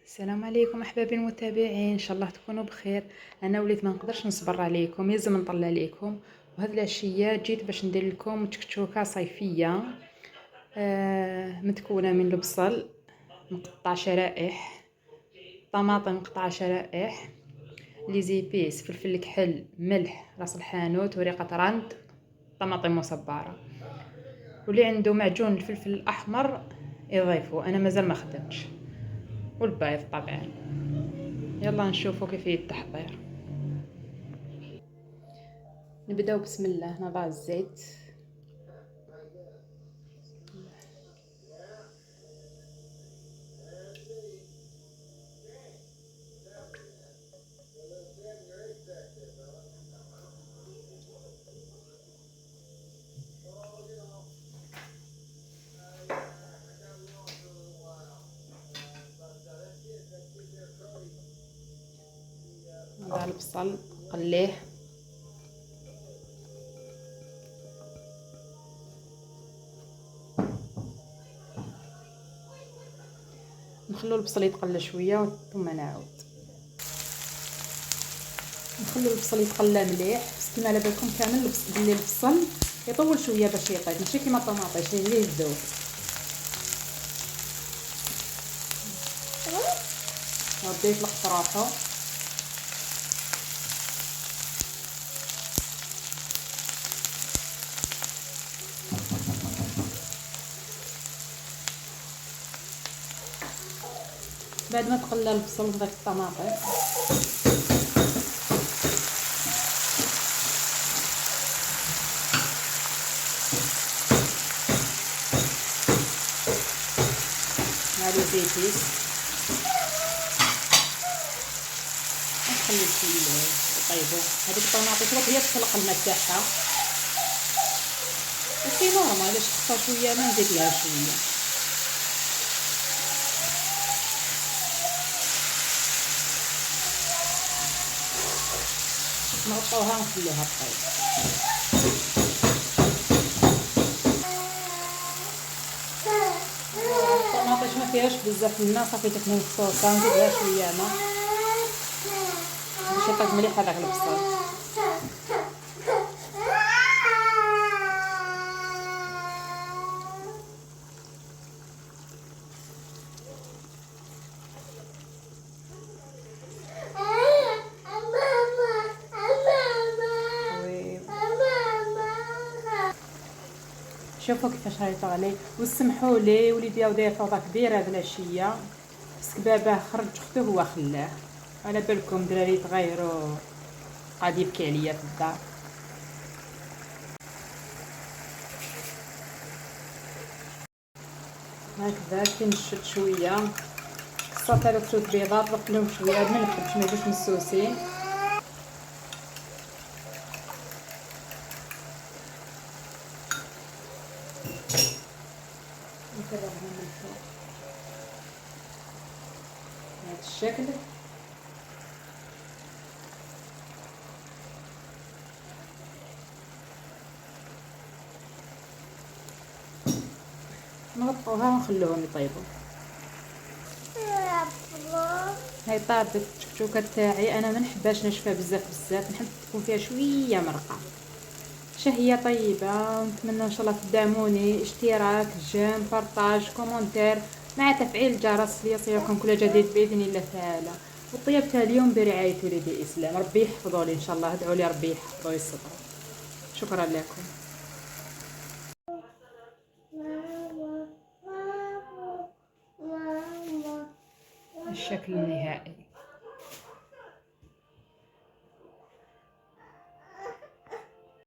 السلام عليكم احبابي المتابعين، ان شاء الله تكونوا بخير. انا وليت ما نقدرش نصبر عليكم، لازم نطلع عليكم. وهذه العشيه جيت باش ندير لكم تكتوكه صيفيه متكونه من البصل مقطع شرائح، طماطم مقطعه شرائح، لي زيبيس، فلفل كحل، ملح، راس الحانوت، وريقه رند، طماطم مصبره. واللي عنده معجون الفلفل الاحمر يضيفه، انا مازال ما خدمتش. والبيض طبعا. يلا نشوفوا كيفية التحضير. نبداو بسم الله، نضع الزيت. نضع البصل نقليه. نخلو البصل يتقلى شويه ثم نعود. نخلو البصل يتقلى مليح، بس كما على بالكم كامل بلي البصل يطول شويه باش يطيب، ماشي كيما الطوماطيش يجي يذوب. نبدا يطلق طراحو. بعد ما تقلى البصل نضيف الطماطم. مع لي زيتيس. نخلي يطيبوا. هذيك الطماطيش هي تخلق الماء تاعها، ماشي نورمال. الا تخطى شويه ما نزيد لها شويه. نغطوها ونخلوها طيب. الطماطيش ما فيهاش بزاف الماء، صافي تكون مصوصه، نزيد لها شويه ماء باش يطيب مليح هذاك البصل. شوفوا كيفاش راهي تغلي، وسمحوا لي وليدي وداير فوضى كبيره هاد العشيه، بس باباه خرج اختو هو خلاه. على بالكم دراري تغيروا، غادي يبكي عليا في الدار. هكذا كي نشط شويه، كسرت على 3 بيضات، ضفت لهم شويه الملح باش ما يجوش مسوسين. نكررهم من الفوق بهذا الشكل. نغطوها ونخلوهم يطيبوا. هاي طابت التكتوكه تاعي، انا ما نحبهاش ناشفه بزاف، نحب تكون فيها شويه مرقه. شهيه طيبه، ونتمنى ان شاء الله تدعموني، اشتراك، جيم، بارطاج، كومنتير، مع تفعيل الجرس ليصلكم كل جديد باذن الله تعالى. وطيبتها اليوم برعايه وليدي اسلام، ربي يحفظه لي ان شاء الله. ادعوا لي ربي يحفظه ويستره. شكرا لكم. الشكل النهائي.